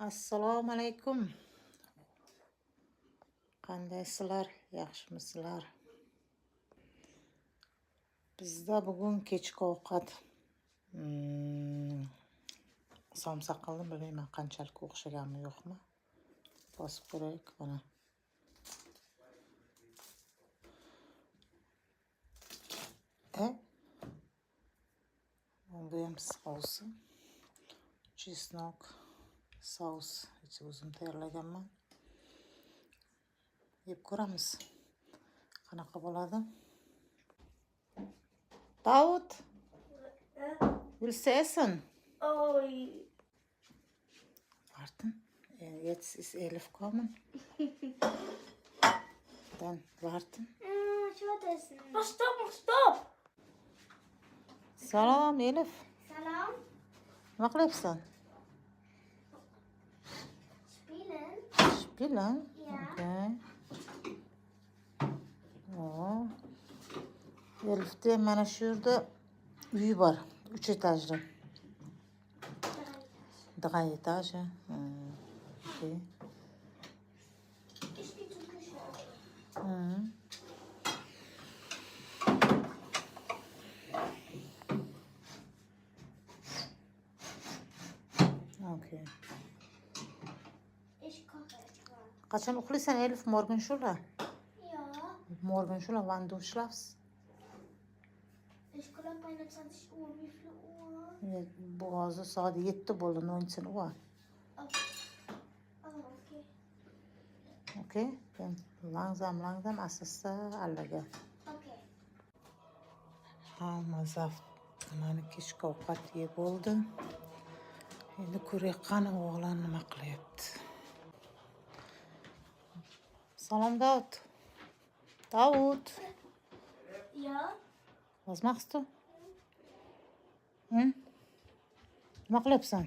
Assalomu alaykum. Qandaysizlar? Yaxshimisizlar? Bizda bugun kechki ovqat somsa qildim, bilmayman qanchalik o'xshaganmi yo'qmi. Bosib ko'raylik mana. Bu ham sousi. Chesnok sous o'zim tayyorlaganman. Yeb ko'ramiz. Qanaqa bo'ladi? Davud, willst du essen? Oi. Warten, jetzt ist Elif kommen. Dann warten. Ich wollte essen. Oh, stopp. Salom Elif. Salam. Nima qilyapsan? Spielen. Spielen? Ja. Okay. Oh. Elif'te mana shu yerda uyi bor, 3 etajli. 3 etaj. Okay. Ich gehe zur Küche. Okay. Ich koche etwa. Qachon uxlaysan Elif? Morgen shula? Ja. Morgen shula, wann du schlafst? Ich glaube bei 20 Uhr. Wie viel Uhr? Bu hozir soat 7 bo'ldi, 19 uva. Okay. Okay? Dann langsam asasta allaga. Okay. Hamma zaft mana kechki ovqat yeb bo'ldi. Endi ko'raylik qani o'g'lan nima qilyapti. Salom Davud. Davud, Ja. was machst du? Nima qilyapsan?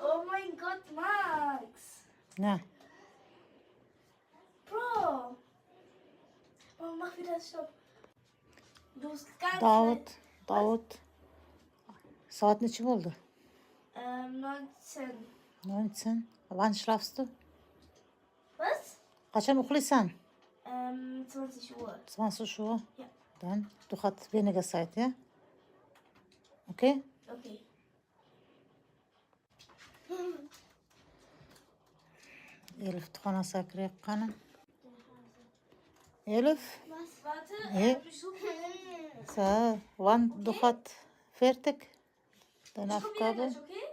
Oh mein Gott, Max. Na, Bro. Oh, mach wieder Stopp. Du bist ganz Davud. Soat necha bo'ldi? 19. 19. Wann schlafst du? Was? Qachon uxlaysan? 20 Uhr. 20 Uhr? Ja. Dann du hat weniger Zeit, ja? Okay? Okay. Elif xonasiga kirayotgani. Elif, Was? Warte. so, wann du hat fertig? Deine Ich komm wieder Aufgabe? gleich, okay?